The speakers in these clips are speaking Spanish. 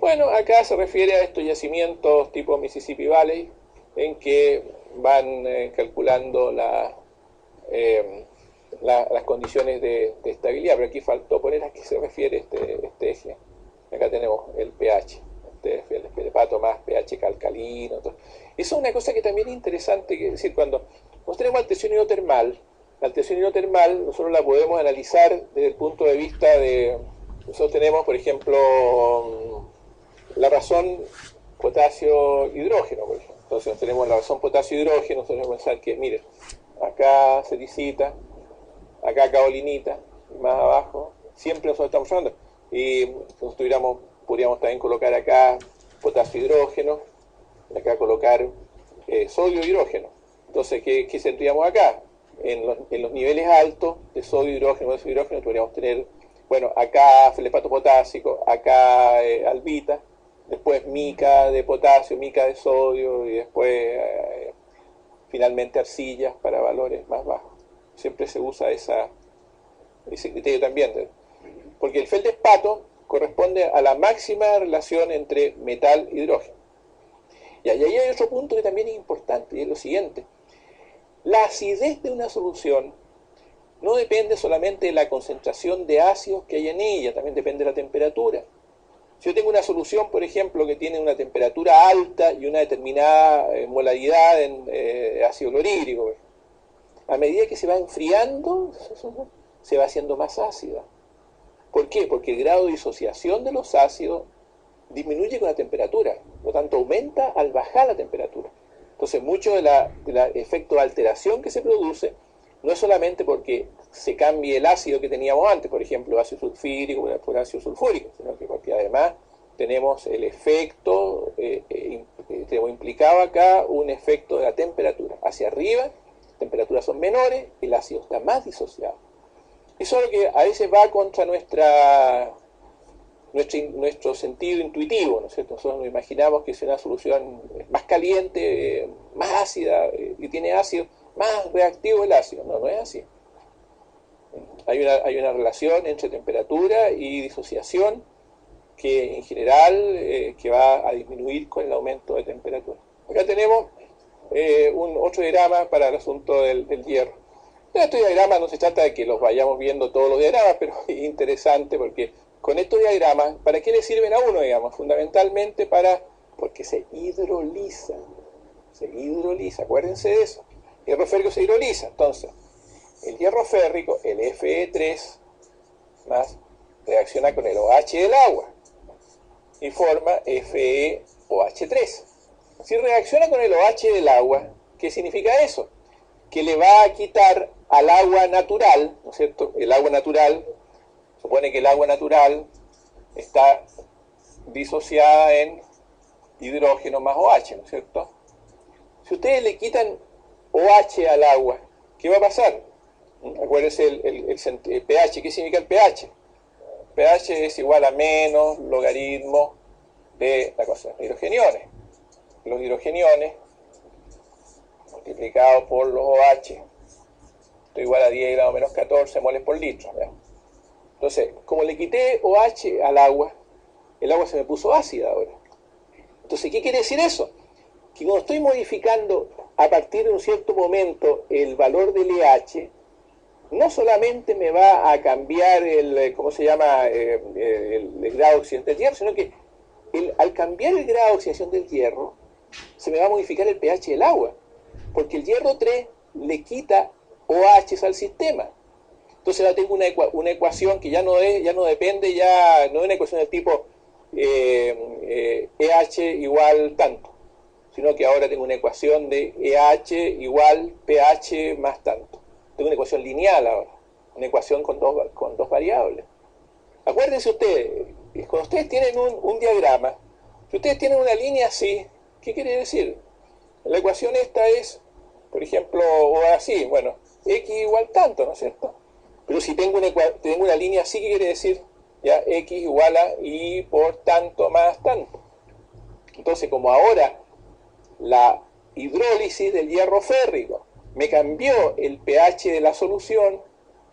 Bueno, acá se refiere a estos yacimientos tipo Mississippi Valley, en que van calculando eh, las condiciones de estabilidad, pero aquí faltó poner a qué se refiere este eje. Acá tenemos el pH, el espelepato más pH alcalino. Todo. Eso es una cosa que también es interesante, que es decir, cuando nosotros tenemos alteración hidrotermal, la alteración hidrotermal nosotros la podemos analizar desde el punto de vista de, nosotros tenemos, por ejemplo, la razón potasio-hidrógeno, por ejemplo. Entonces tenemos la razón potasio-hidrógeno, nosotros vamos a pensar que, miren, acá ceticita, acá caolinita, y más abajo, siempre nosotros estamos hablando. Y nosotros podríamos también colocar acá potasio-hidrógeno, acá colocar sodio-hidrógeno. Entonces, ¿qué tendríamos acá? En los niveles altos de sodio-hidrógeno, podríamos tener, bueno, acá felepato potásico, acá albita, después mica de potasio, mica de sodio y después finalmente arcillas para valores más bajos. Siempre se usa ese criterio también, porque el feldespato corresponde a la máxima relación entre metal e hidrógeno. Y ahí hay otro punto que también es importante, y es lo siguiente. La acidez de una solución no depende solamente de la concentración de ácidos que hay en ella, también depende de la temperatura. Si yo tengo una solución, por ejemplo, que tiene una temperatura alta y una determinada molaridad en ácido clorhídrico, a medida que se va enfriando, se va haciendo más ácida. ¿Por qué? Porque el grado de disociación de los ácidos disminuye con la temperatura, por lo tanto aumenta al bajar la temperatura. Entonces mucho del efecto de alteración que se produce no es solamente porque se cambie el ácido que teníamos antes, por ejemplo ácido sulfídrico por ácido sulfúrico, sino que porque además tenemos el efecto, tenemos implicado acá un efecto de la temperatura. Hacia arriba, temperaturas son menores, el ácido está más disociado. Eso es lo que a veces va contra nuestro sentido intuitivo, ¿no es cierto? Nosotros nos imaginamos que si una solución es más caliente, más ácida y tiene ácido, más reactivo el ácido. No, no es así. Hay una relación entre temperatura y disociación que en general que va a disminuir con el aumento de temperatura. Acá tenemos otro diagrama para el asunto del hierro. En este diagrama no se trata de que los vayamos viendo todos los diagramas, pero es interesante porque con estos diagramas, ¿para qué le sirven a uno, digamos? Fundamentalmente porque se hidroliza. Se hidroliza, acuérdense de eso. El hierro férrico se hidroliza. Entonces, el hierro férrico, el Fe3, más reacciona con el OH del agua y forma FeOH3. Si reacciona con el OH del agua, ¿qué significa eso? Que le va a quitar al agua natural, ¿no es cierto? El agua natural, supone que el agua natural está disociada en hidrógeno más OH, ¿no es cierto? Si ustedes le quitan OH al agua, ¿qué va a pasar? Acuérdense el pH. ¿Qué significa el pH? pH es igual a menos logaritmo de la cosa, hidrogeniones. Los hidrogeniones multiplicado por los OH, esto igual a 10 grados menos 14 moles por litro. ¿verdad? Entonces, como le quité OH al agua, el agua se me puso ácida ahora. Entonces, ¿qué quiere decir eso? Que cuando estoy modificando a partir de un cierto momento el valor del EH, no solamente me va a cambiar ¿cómo se llama? El grado de oxidación del hierro, sino que al cambiar el grado de oxidación del hierro, se me va a modificar el pH del agua, porque el hierro 3 le quita OH al sistema. Entonces ahora tengo una ecuación que ya no depende, no es una ecuación del tipo EH igual tanto, sino que ahora tengo una ecuación de EH igual pH más tanto. Tengo una ecuación lineal ahora, una ecuación con dos variables. Acuérdense ustedes, cuando ustedes tienen un diagrama, si ustedes tienen una línea así, ¿qué quiere decir? La ecuación esta es, por ejemplo, o así, bueno, x igual tanto, ¿no es cierto? Pero si tengo una línea así, ¿qué quiere decir? Ya, x igual a y por tanto más tanto. Entonces, como ahora la hidrólisis del hierro férrico me cambió el pH de la solución,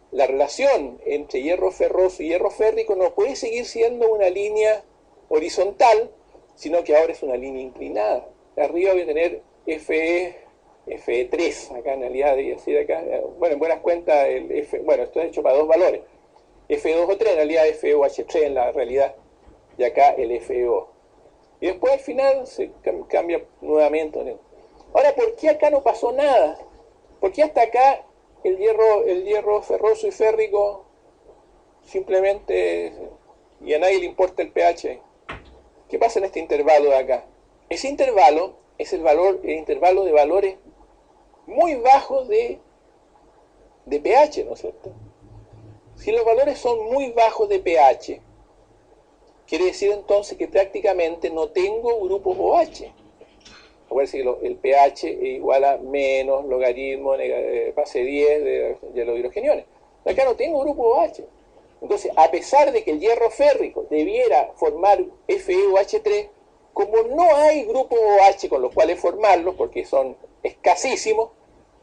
la relación entre hierro ferroso y hierro férrico no puede seguir siendo una línea horizontal, sino que ahora es una línea inclinada. Arriba voy a tener Fe3, acá en realidad debería decir acá, bueno, en buenas cuentas, bueno, esto es hecho para dos valores, F2 o 3, en realidad FeOH3 en la realidad, y acá el FeO. Y después al final se cambia nuevamente. Ahora, ¿por qué acá no pasó nada? ¿Por qué hasta acá el hierro ferroso y férrico simplemente, y a nadie le importa el pH? ¿Qué pasa en este intervalo de acá? Ese intervalo es el intervalo de valores muy bajos de pH, ¿no es cierto? Si los valores son muy bajos de pH, quiere decir entonces que prácticamente no tengo grupos OH. Acuérdense que el pH es igual a menos logaritmo base 10 de los hidrogeniones. Acá no tengo grupo OH. Entonces, a pesar de que el hierro férrico debiera formar FeOH3, como no hay grupos OH con los cuales formarlos, porque son escasísimos,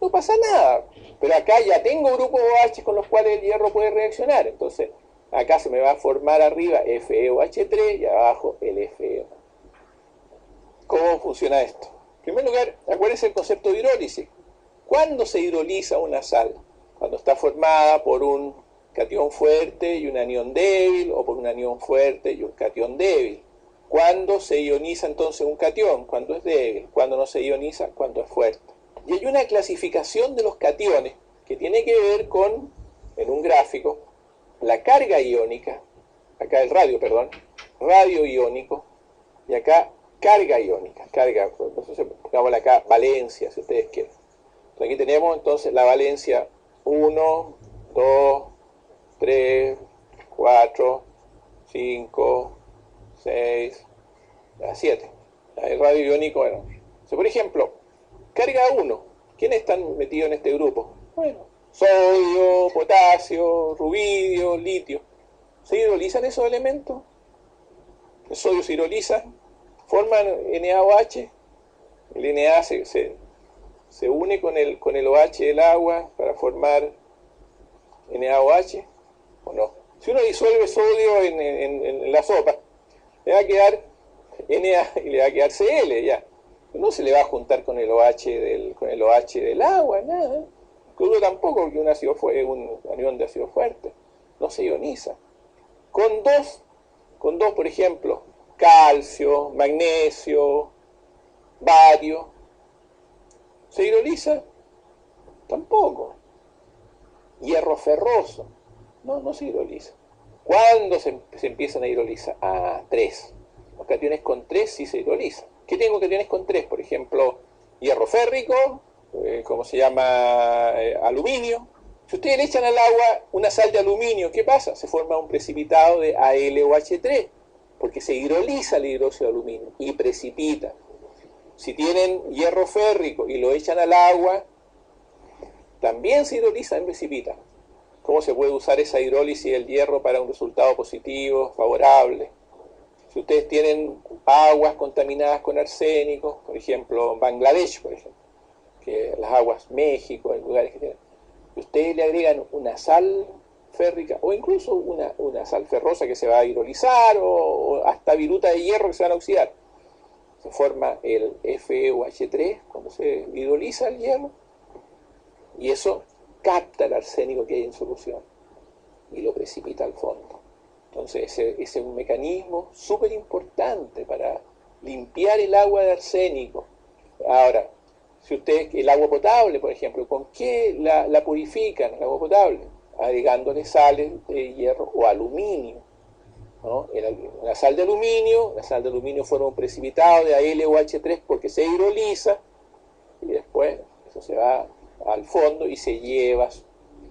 no pasa nada. Pero acá ya tengo grupos OH con los cuales el hierro puede reaccionar. Entonces, acá se me va a formar arriba FeOH3 y abajo el FeO. ¿Cómo funciona esto? En primer lugar, acuérdense el concepto de hidrólisis. ¿Cuándo se hidroliza una sal? Cuando está formada por un catión fuerte y un anión débil, o por un anión fuerte y un catión débil. ¿Cuándo se ioniza entonces un catión? Cuando es débil. ¿Cuándo no se ioniza? Cuando es fuerte. Y hay una clasificación de los cationes que tiene que ver con, en un gráfico, la carga iónica, acá el radio, perdón, radio iónico, y acá carga iónica, entonces pongámosle acá valencia, si ustedes quieren. Entonces aquí tenemos entonces la valencia 1, 2, 3, 4, 5, 6, 7. El radio iónico, bueno. Entonces, por ejemplo, carga 1, ¿quiénes están metidos en este grupo? Bueno, sodio, potasio, rubidio, litio. ¿Se hidrolizan esos elementos? El sodio se hidroliza, forman NaOH, el Na se une con el OH del agua para formar NaOH, ¿o no? Si uno disuelve sodio en la sopa, le va a quedar Na y le va a quedar Cl, ya. No se le va a juntar con el OH del agua, nada. Cloruro tampoco, porque un anión de ácido fuerte. No se ioniza. Con dos, por ejemplo, calcio, magnesio, bario, ¿se hidroliza? Tampoco. Hierro ferroso, no se hidroliza. ¿Cuándo se empiezan a hidrolizar? 3. Los cationes con 3 sí se hidrolizan. ¿Qué tengo cationes con 3? Por ejemplo, hierro férrico, ¿cómo se llama? Aluminio. Si ustedes le echan al agua una sal de aluminio, ¿qué pasa? Se forma un precipitado de AlOH3, porque se hidroliza el hidróxido de aluminio y precipita. Si tienen hierro férrico y lo echan al agua, también se hidroliza y precipita. ¿Cómo se puede usar esa hidrólisis del hierro para un resultado positivo, favorable? Si ustedes tienen aguas contaminadas con arsénico, por ejemplo, Bangladesh, por ejemplo, que las aguas México, en lugares que tienen, ustedes le agregan una sal férrica o incluso una sal ferrosa que se va a hidrolizar o hasta viruta de hierro que se van a oxidar. Se forma el FeOH3 cuando se hidroliza el hierro y eso capta el arsénico que hay en solución y lo precipita al fondo. Entonces ese es un mecanismo súper importante para limpiar el agua de arsénico. Ahora, si ustedes, el agua potable, por ejemplo, ¿con qué la purifican el agua potable? Agregándole sales de hierro o aluminio, ¿no? La sal de aluminio forma un precipitado de AlOH3 porque se hidroliza y después eso se va al fondo y se lleva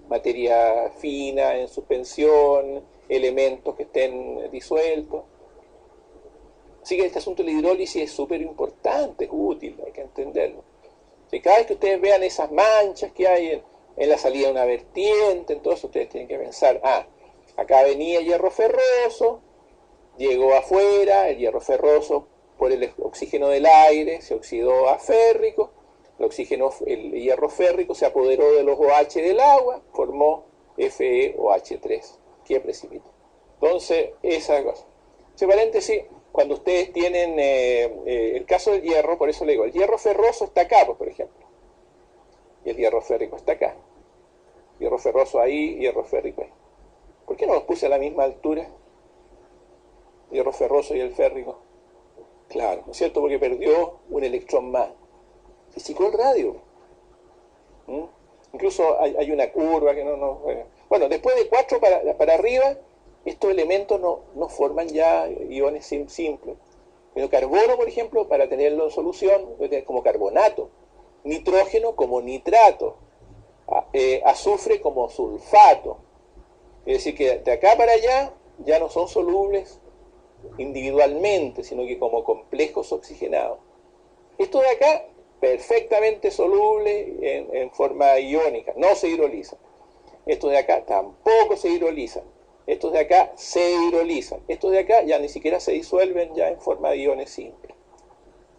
materia fina en suspensión, elementos que estén disueltos. Así que este asunto de la hidrólisis es súper importante, es útil, hay que entenderlo. Si cada vez que ustedes vean esas manchas que hay en la salida de una vertiente, entonces ustedes tienen que pensar, acá venía hierro ferroso, llegó afuera, el hierro ferroso por el oxígeno del aire se oxidó a férrico, el hierro férrico se apoderó de los OH del agua, formó FeOH3, que precipita. Entonces, esa cosa. Ese paréntesis cuando ustedes tienen el caso del hierro, por eso le digo, el hierro ferroso está acá, pues, por ejemplo, y el hierro férrico está acá. Hierro ferroso ahí, hierro férrico ahí. ¿Por qué no los puse a la misma altura? Hierro ferroso y el férrico. Claro, ¿no es cierto? Porque perdió un electrón más. Físico el radio. Incluso hay una curva que no bueno, después de 4 para arriba, estos elementos no forman ya iones simples. Pero carbono, por ejemplo, para tenerlo en solución, puede tener como carbonato. Nitrógeno como nitrato. Azufre como sulfato. Es decir, que de acá para allá ya no son solubles individualmente, sino que como complejos oxigenados. Esto de acá, perfectamente soluble en forma iónica, no se hidroliza. Estos de acá tampoco se hidrolizan. Estos de acá se hidrolizan. Estos de acá ya ni siquiera se disuelven ya en forma de iones simples.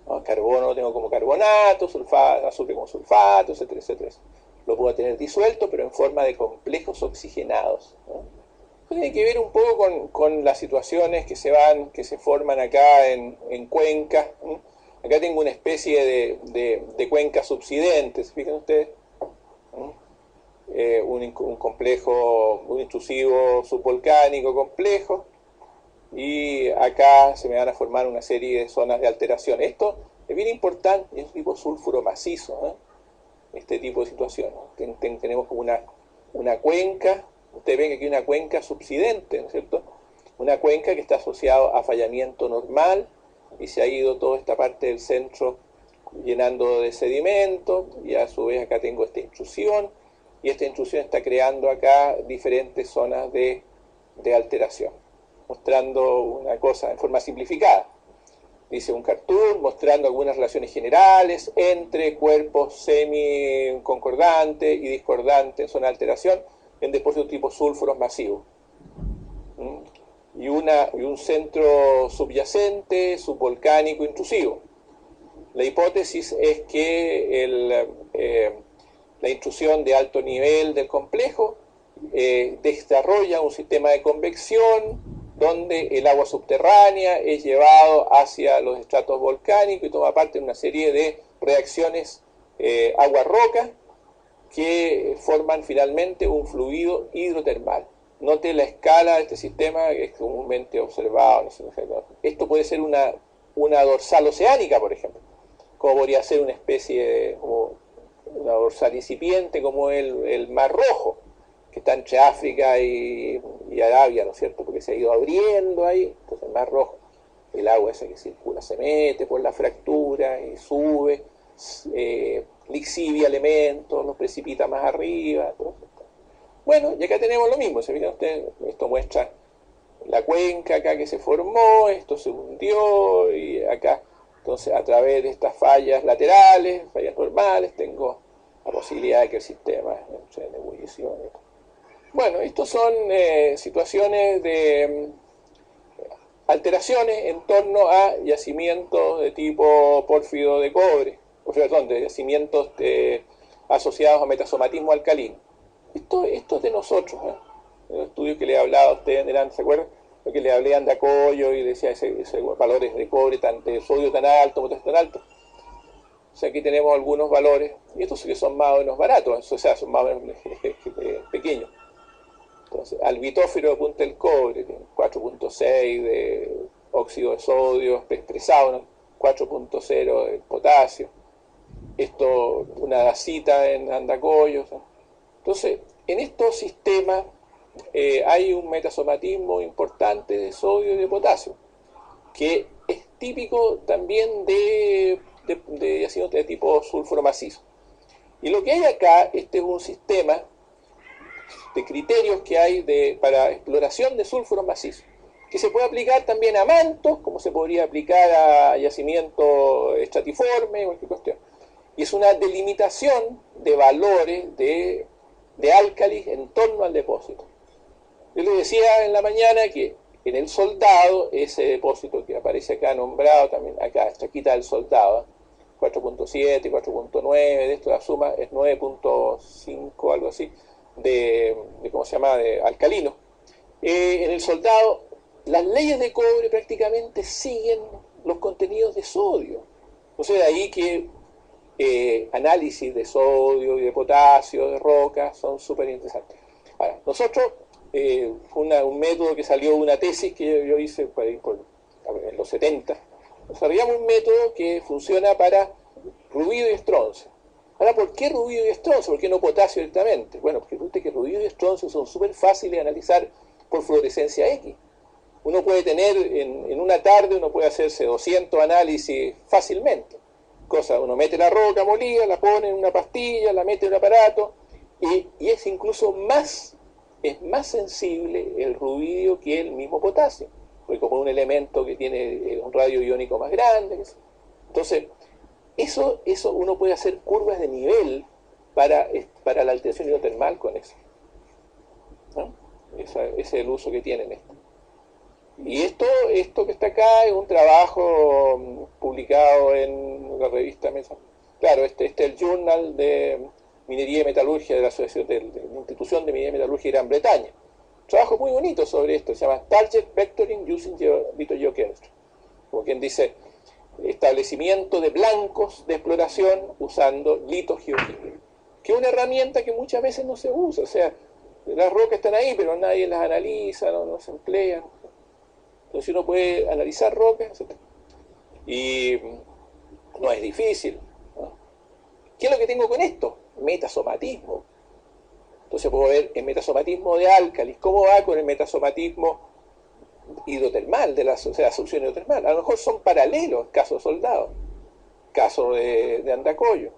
¿No? Carbono lo tengo como carbonato, sulfato, azufre como sulfato, etcétera, etcétera. Lo puedo tener disuelto, pero en forma de complejos oxigenados, ¿no? Esto tiene que ver un poco con las situaciones que se forman acá en cuencas, ¿no? Acá tengo una especie de cuencas subsidentes, fíjense ustedes, ¿no? Un complejo, un intrusivo subvolcánico complejo, y acá se me van a formar una serie de zonas de alteración. Esto es bien importante, es un tipo sulfuro macizo, ¿no? Este tipo de situación. Tenemos como una cuenca, ustedes ven que aquí hay una cuenca subsidente, ¿no es cierto? Una cuenca que está asociada a fallamiento normal y se ha ido toda esta parte del centro llenando de sedimento, y a su vez acá tengo esta intrusión, y esta intrusión está creando acá diferentes zonas de alteración, mostrando una cosa en forma simplificada. Dice un cartoon mostrando algunas relaciones generales entre cuerpos semi-concordantes y discordantes en zona de alteración en depósitos tipo sulfuros masivos. Y un centro subyacente, subvolcánico, intrusivo. La hipótesis es que la intrusión de alto nivel del complejo desarrolla un sistema de convección donde el agua subterránea es llevado hacia los estratos volcánicos y toma parte en una serie de reacciones agua-roca que forman finalmente un fluido hidrotermal. Note la escala de este sistema que es comúnmente observado. No sé, esto puede ser una dorsal oceánica, por ejemplo, como podría ser una especie como una dorsal incipiente como el Mar Rojo, que está entre África y Arabia, ¿no es cierto? Porque se ha ido abriendo ahí, entonces el Mar Rojo, el agua esa que circula, se mete por la fractura y sube, lixivia elementos, los precipita más arriba. Bueno, y acá tenemos lo mismo, se fijan ustedes, esto muestra la cuenca acá que se formó, esto se hundió, y acá, entonces a través de estas fallas laterales, fallas normales, tengo la posibilidad de que el sistema entre en ebullición. Bueno, estos son situaciones de alteraciones en torno a yacimientos de tipo pórfido de cobre, o sea, perdón, de yacimientos asociados a metasomatismo alcalino. Esto es de nosotros, ¿eh? El estudio que le he hablado a ustedes delante, ¿se acuerdan? Lo que le hablé a Andacollo y decía ese valores de cobre, de sodio tan alto, potasio tan alto. O sea, aquí tenemos algunos valores, y estos sí que son más o menos baratos, o sea, son más o menos pequeños. Entonces, albitófero de punta del cobre, 4.6 de óxido de sodio expresado, ¿no? 4.0 de potasio. Esto, una dacita en Andacollo, ¿no? Entonces, en estos sistemas hay un metasomatismo importante de sodio y de potasio, que es típico también de yacimientos de tipo sulfuro macizo. Y lo que hay acá, este es un sistema de criterios que hay para exploración de sulfuros macizos, que se puede aplicar también a mantos, como se podría aplicar a yacimientos estratiformes, cualquier cuestión. Y es una delimitación de valores de álcalis en torno al depósito. Yo les decía en la mañana que en el soldado, ese depósito que aparece acá nombrado también, acá, Chaquita del Soldado, 4.7, 4.9, de esto la suma es 9.5, algo así, ¿cómo se llama?, de alcalino. En el soldado las leyes de cobre prácticamente siguen los contenidos de sodio. Entonces de ahí que análisis de sodio y de potasio, de rocas, son súper interesantes. Ahora, nosotros, fue un método que salió de una tesis que yo hice en los 70, desarrollamos un método que funciona para rubidio y estroncio. Ahora, ¿por qué rubidio y estroncio? ¿Por qué no potasio directamente? Bueno, porque resulta que rubidio y estroncio son súper fáciles de analizar por fluorescencia X. Uno puede tener, en una tarde, uno puede hacerse 200 análisis fácilmente. Uno mete la roca molida, la pone en una pastilla, la mete en un aparato, y es incluso más sensible el rubidio que el mismo potasio, porque como un elemento que tiene un radio iónico más grande. Entonces, eso uno puede hacer curvas de nivel para la alteración hidrotermal con eso, ¿no? Ese es el uso que tienen esto. Y esto que está acá es un trabajo publicado en la revista Mesa. Claro, este es el Journal de Minería y Metalurgia de la Asociación de la Institución de Minería y Metalurgia de Gran Bretaña. Un trabajo muy bonito sobre esto, se llama Target Vectoring Using Lithogeochemistry. Como quien dice, establecimiento de blancos de exploración usando litogeoquímica, que es una herramienta que muchas veces no se usa. O sea, las rocas están ahí, pero nadie las analiza, no se emplean. Entonces uno puede analizar rocas, etc. Y no es difícil, ¿no? ¿Qué es lo que tengo con esto? Metasomatismo. Entonces puedo ver el metasomatismo de álcalis, cómo va con el metasomatismo hidrotermal, o sea, la solución hidrotermal. A lo mejor son paralelos, caso de Soldado, caso de Andacollo.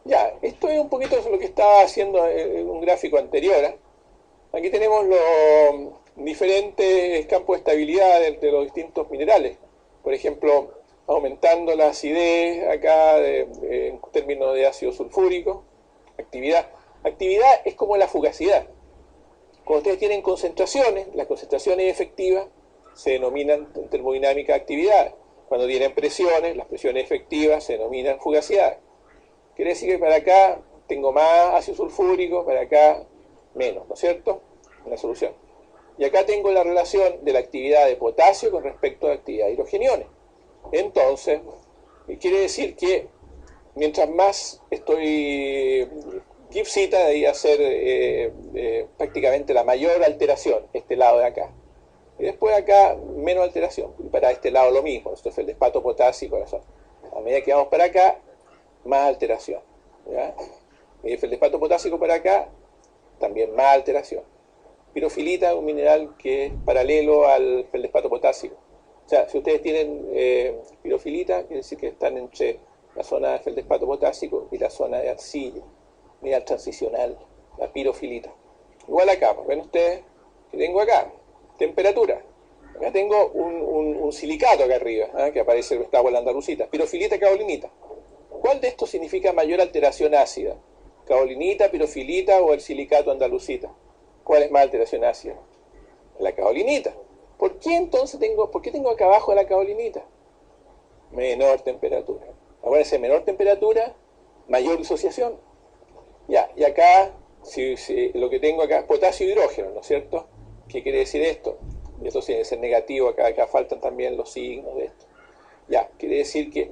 Ya, esto es un poquito lo que estaba haciendo en un gráfico anterior, ¿eh? Aquí tenemos los diferentes campos de estabilidad de los distintos minerales. Por ejemplo, aumentando la acidez acá en términos de ácido sulfúrico. Actividad. Actividad es como la fugacidad. Cuando ustedes tienen concentraciones, las concentraciones efectivas se denominan en termodinámica actividad. Cuando tienen presiones, las presiones efectivas se denominan fugacidad. Quiere decir que para acá tengo más ácido sulfúrico, para acá menos, ¿no es cierto? Una solución. Y acá tengo la relación de la actividad de potasio con respecto a la actividad de hidrogeniones. Entonces, quiere decir que mientras más estoy... Gibbsita debería ser prácticamente la mayor alteración, este lado de acá. Y después acá, menos alteración. Y para este lado lo mismo, esto es el feldespato potásico. A medida que vamos para acá, más alteración, ¿ya? Y el feldespato potásico para acá, también más alteración. Pirofilita es un mineral que es paralelo al feldespato potásico. O sea, si ustedes tienen pirofilita, quiere decir que están entre la zona de feldespato potásico y la zona de arcilla, mineral transicional, la pirofilita. Igual acá, ven ustedes que tengo acá, temperatura. Acá tengo un silicato acá arriba, ¿eh? Que aparece, está con la andalucita, pirofilita, caolinita. ¿Cuál de estos significa mayor alteración ácida? ¿Caolinita, pirofilita o el silicato andalucita? ¿Cuál es más alteración ácida? La caolinita. ¿Por qué entonces tengo acá abajo la caolinita? Menor temperatura. Acuérdense, menor temperatura, mayor disociación. Ya, y acá, si lo que tengo acá es potasio y hidrógeno, ¿no es cierto? ¿Qué quiere decir esto? Y esto tiene que ser negativo, acá faltan también los signos de esto. Ya, quiere decir que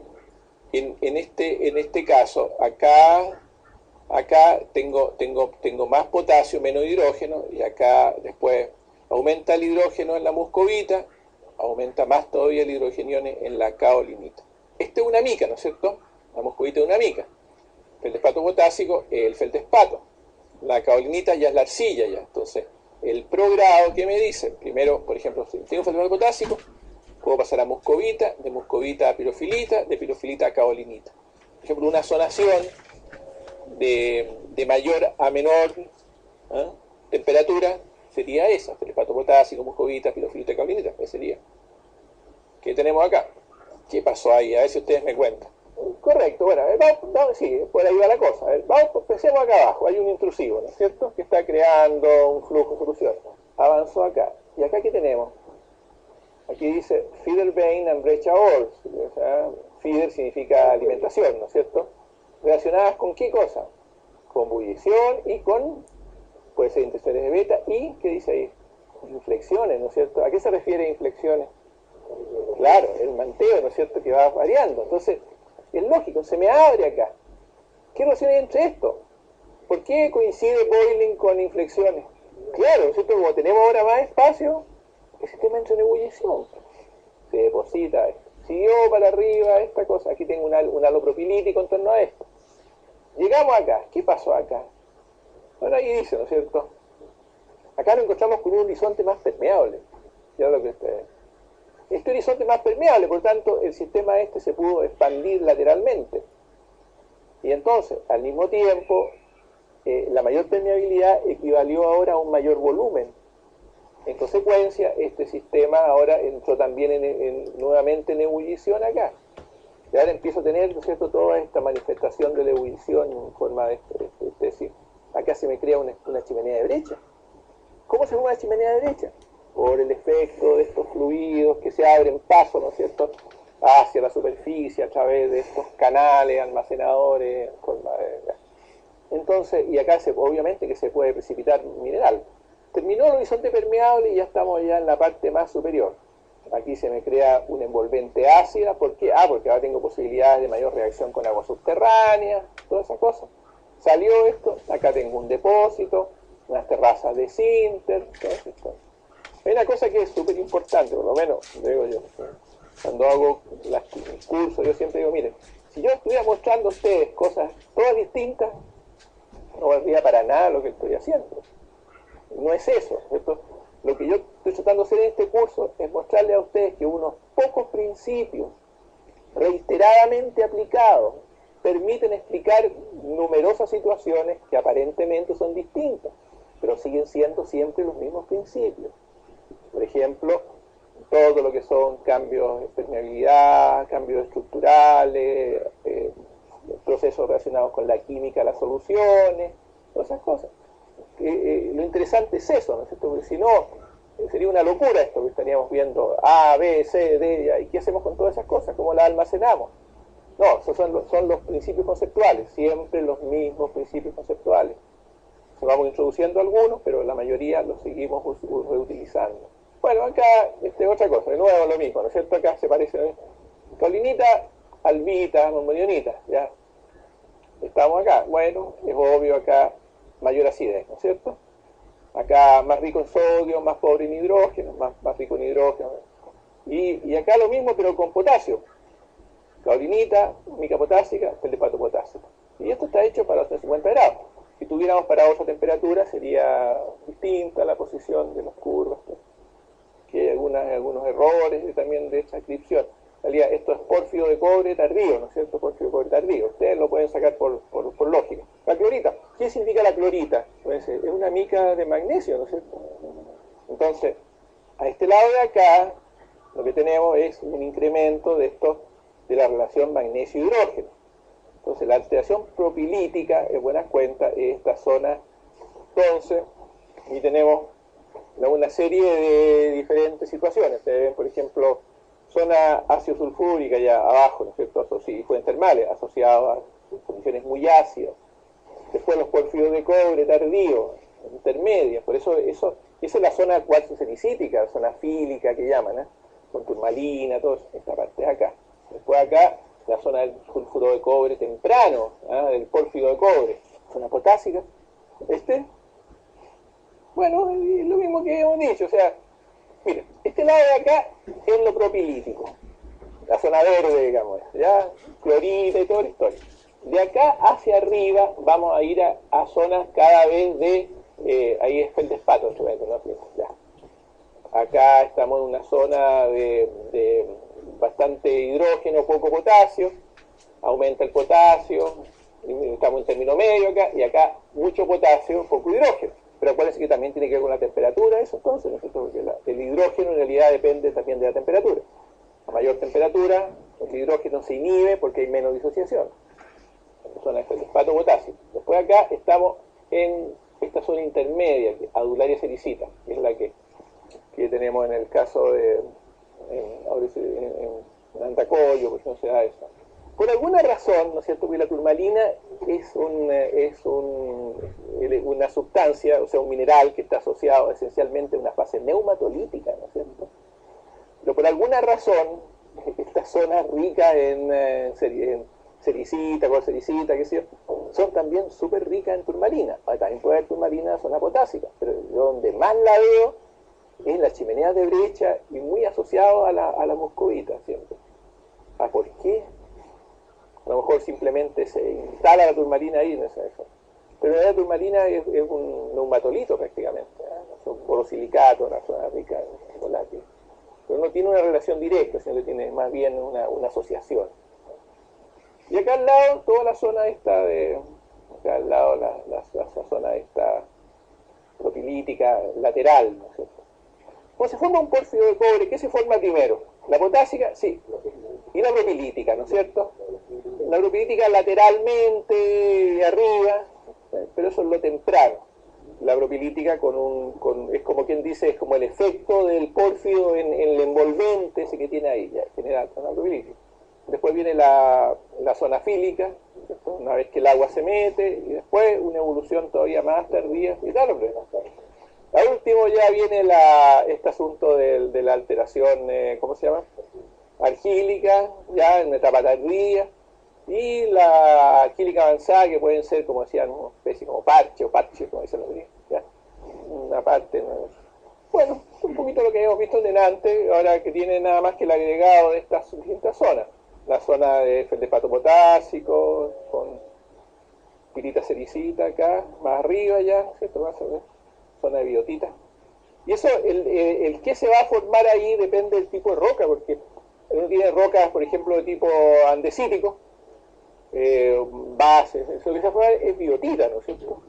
en este caso, acá tengo más potasio, menos hidrógeno, y acá después aumenta el hidrógeno en la muscovita, aumenta más todavía el hidrogenión en la caolinita. Esta es una mica, ¿no es cierto? La muscovita es una mica. Feldespato potásico es el feldespato. La caolinita ya es la arcilla ya. Entonces, el progrado que me dice, primero, por ejemplo, si tengo feldespato potásico, puedo pasar a muscovita, de muscovita a pirofilita, de pirofilita a caolinita. Por ejemplo, una zonación de mayor a menor, ¿eh? temperatura sería esa, feldespato potásico, muscovita, pirofilita, caolinita. Esa sería. ¿Qué tenemos acá? ¿Qué pasó ahí? A ver si ustedes me cuentan. Correcto, bueno, vamos, sí, por ahí va la cosa. Pensemos acá abajo, hay un intrusivo, ¿no es cierto? Que está creando un flujo de solución. Avanzó acá. ¿Y acá qué tenemos? Aquí dice feeder vein and brecha ores. O sea, feeder significa alimentación, ¿no es cierto? ¿Relacionadas con qué cosa? Con ebullición y con, puede ser intenciones de beta y, ¿qué dice ahí? inflexiones, ¿no es cierto? ¿A qué se refiere inflexiones? Claro, el manteo, ¿no es cierto?, que va variando. Entonces, es lógico, se me abre acá. ¿Qué relación hay entre esto? ¿Por qué coincide boiling con inflexiones? Claro, ¿no es cierto? Como tenemos ahora más espacio, el sistema entra en ebullición. Se deposita, siguió para arriba esta cosa. Aquí tengo un halo propilítico en torno a esto. Llegamos acá. ¿Qué pasó acá? Bueno, ahí dice, ¿no es cierto? Acá nos encontramos con un horizonte más permeable. Ya lo que este horizonte más permeable, por tanto, el sistema este se pudo expandir lateralmente. Y entonces, al mismo tiempo, la mayor permeabilidad equivalió ahora a un mayor volumen. En consecuencia, este sistema ahora entró también nuevamente en ebullición acá. Y ahora empiezo a tener, ¿no es cierto?, toda esta manifestación de la ebullición en forma de es decir, acá se me crea una chimenea de brecha. ¿Cómo se forma una chimenea de brecha? Por el efecto de estos fluidos que se abren paso, ¿no es cierto?, hacia la superficie a través de estos canales almacenadores en forma de... Entonces, y acá obviamente que se puede precipitar mineral. Terminó el horizonte permeable y ya estamos ya en la parte más superior. Aquí se me crea un envolvente ácida. ¿Por qué? Porque ahora tengo posibilidades de mayor reacción con agua subterránea, todas esas cosas. Salió esto, acá tengo un depósito, unas terrazas de sinter, todas estas. Hay una cosa que es súper importante, por lo menos, digo yo, cuando hago mis cursos, yo siempre digo, miren, si yo estuviera mostrando a ustedes cosas todas distintas, no valdría para nada lo que estoy haciendo. No es eso, ¿cierto? Lo que yo estoy tratando de hacer en este curso es mostrarles a ustedes que unos pocos principios reiteradamente aplicados permiten explicar numerosas situaciones que aparentemente son distintas, pero siguen siendo siempre los mismos principios. Por ejemplo, todo lo que son cambios de permeabilidad, cambios estructurales, procesos relacionados con la química, las soluciones, todas esas cosas. Lo interesante es eso, ¿no es cierto? Porque si no, sería una locura esto que estaríamos viendo A, B, C, D, ¿y qué hacemos con todas esas cosas? ¿Cómo las almacenamos? No, esos son los principios conceptuales, siempre los mismos principios conceptuales. Vamos introduciendo algunos, pero la mayoría los seguimos reutilizando. Bueno, acá otra cosa, de nuevo lo mismo, ¿no es cierto? Acá se parece caulinita, albita, monbonionita, ¿ya? Estamos acá, bueno, es obvio acá mayor acidez, ¿no es cierto? Acá más rico en sodio, más pobre en hidrógeno, más rico en hidrógeno. Y acá lo mismo, pero con potasio. Caulinita, mica potásica, feldspato potásico. Y esto está hecho para 250 grados. Si tuviéramos para otra temperatura sería distinta la posición de las curvas. Que hay algunos errores también de esta descripción. En realidad, esto es pórfido de cobre tardío, ¿no es cierto? Pórfido de cobre tardío. Ustedes lo pueden sacar por lógica. La clorita. ¿Qué significa la clorita? Pues es una mica de magnesio, ¿no es cierto? Entonces, a este lado de acá, lo que tenemos es un incremento de la relación magnesio-hidrógeno. Entonces, la alteración propilítica, en buenas cuentas, es esta zona. Entonces, y tenemos una serie de diferentes situaciones. Ustedes ven, por ejemplo, zona ácido sulfúrica allá abajo, ¿no es cierto? Y fuentes termales asociados a condiciones muy ácidas. Después los pórfidos de cobre tardío, intermedias. Por eso, esa es la zona cuarzo-cenicítica, la zona fílica que llaman, ¿eh? Con turmalina, toda esta parte de acá. Después acá, la zona del sulfuro de cobre temprano, ¿eh? Del pórfido de cobre, zona potásica. Bueno, es lo mismo que hemos dicho, o sea, miren, este lado de acá es lo propilítico, la zona verde, digamos, ya, clorita y toda la historia. De acá hacia arriba vamos a ir a zonas cada vez ahí es feldespato, ¿no? Ya. Acá estamos en una zona de bastante hidrógeno, poco potasio, aumenta el potasio, estamos en término medio acá, y acá mucho potasio, poco hidrógeno. Pero acuérdense que también tiene que ver con la temperatura, eso entonces, ¿no es cierto? Porque el hidrógeno en realidad depende también de la temperatura. A mayor temperatura, el hidrógeno se inhibe porque hay menos disociación. Zona de feldespato potasio. Después acá estamos en esta zona intermedia, adularia sericita, que es la que tenemos en el caso de en Antacoyo, pues no se da eso. Por alguna razón, ¿no es cierto?, que la turmalina es una sustancia, o sea, un mineral que está asociado esencialmente a una fase neumatolítica, ¿no es cierto? Pero por alguna razón, estas zonas ricas en sericita, colsericita, qué sé yo, son también súper ricas en turmalina. También puede haber turmalina en zona potásica, pero yo donde más la veo es en las chimeneas de brecha y muy asociado a la moscovita siempre. ¿Por qué? A lo mejor simplemente se instala la turmalina ahí, no sé eso. Pero la turmalina es un neumatolito prácticamente, ¿eh? Es un porosilicato, una zona rica en volátil. Pero no tiene una relación directa, sino que tiene más bien una asociación. Y acá al lado, toda la zona esta acá al lado la zona esta propilítica lateral, ¿no es cierto? Cuando se forma un pórfido de cobre, ¿qué se forma primero? ¿La potásica? Sí. Y la propilítica, ¿no es cierto? La propilítica lateralmente, de arriba, pero eso es lo temprano. La propilítica es como quien dice, es como el efecto del pórfido en el envolvente ese que tiene ahí, ya genera una propilítica. Después viene la zona fílica, ¿cierto? Una vez que el agua se mete, y después una evolución todavía más tardía, y tal, hombre. Al último ya viene este asunto de la alteración, ¿cómo se llama? Argílica, ya en etapa tardía, y la argílica avanzada, que pueden ser, como decían, una especie como parche o parche, como dicen los gringos, ¿ya? Una parte, ¿no? Bueno, un poquito lo que hemos visto en antes, ahora que tiene nada más que el agregado de estas distintas zonas. La zona de feldespato potásico, con pirita sericita acá, más arriba ya, ¿cierto? Más arriba, zona de biotita. Y eso, el que se va a formar ahí depende del tipo de roca, porque uno tiene rocas, por ejemplo, de tipo andesítico, bases, eso lo que se va a formar es biotita, ¿no es cierto?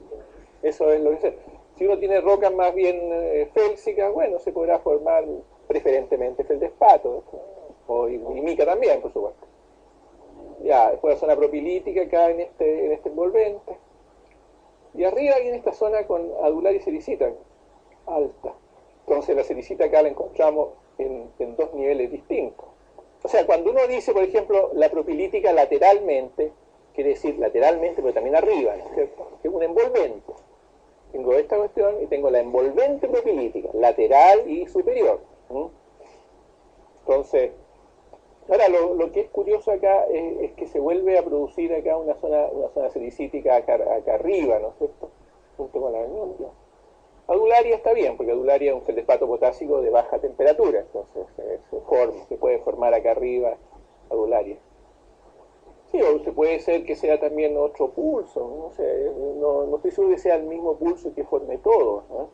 Eso es lo que se. Si uno tiene rocas más bien félsicas, bueno, se podrá formar preferentemente feldespato, y mica también, por supuesto. Ya, después la zona propilítica acá en este envolvente. Y arriba viene esta zona con adular y sericita, alta. Entonces la sericita acá la encontramos en dos niveles distintos. O sea, cuando uno dice, por ejemplo, la propilítica lateralmente, quiere decir lateralmente, pero también arriba, ¿no es cierto? Es un envolvente. Tengo esta cuestión y tengo la envolvente propilítica, lateral y superior. Entonces, ahora lo que es curioso acá es que se vuelve a producir acá una zona sericítica acá arriba, ¿no es cierto? Junto con la anemia. Adularia está bien, porque adularia es un feldespato potásico de baja temperatura, entonces se puede formar acá arriba adularia. Sí, o se puede ser que sea también otro pulso, no sé, no estoy seguro que sea el mismo pulso que forme todo, ¿no?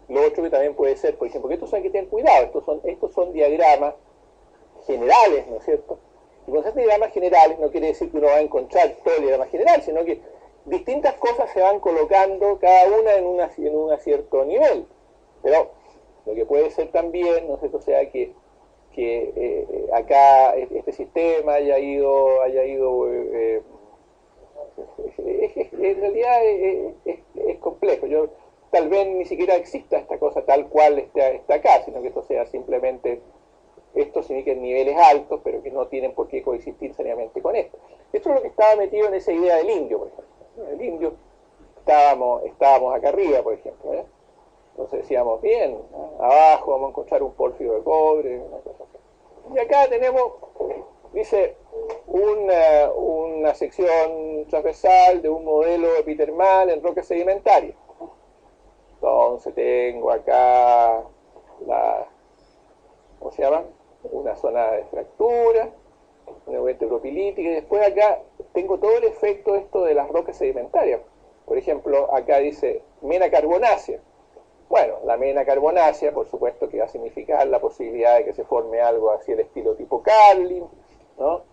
Lo otro que también puede ser, por ejemplo, que estos hay que tener cuidado, estos son diagramas generales, ¿no es cierto? Y cuando se hacen diagramas generales no quiere decir que uno va a encontrar todo el diagrama general, sino que distintas cosas se van colocando cada una en un cierto nivel. Pero lo que puede ser también, ¿no es cierto?, o sea que acá este sistema haya ido en realidad es complejo. Tal vez ni siquiera exista esta cosa tal cual está acá, sino que esto sea simplemente, esto significa en niveles altos, pero que no tienen por qué coexistir seriamente con esto. Esto es lo que estaba metido en esa idea del indio, por ejemplo. El indio, estábamos acá arriba, por ejemplo, ¿eh? Entonces decíamos, bien, abajo vamos a encontrar un pórfido de cobre, una cosa así. Y acá tenemos, dice, una sección transversal de un modelo epitermal en roca sedimentaria. Entonces tengo acá ¿cómo se llama? Una zona de fractura, una envolvente propilítica, y después acá tengo todo el efecto esto de las rocas sedimentarias. Por ejemplo, acá dice mena carbonácea. Bueno, la mena carbonácea, por supuesto que va a significar la posibilidad de que se forme algo así el estilo tipo Carlin, ¿no?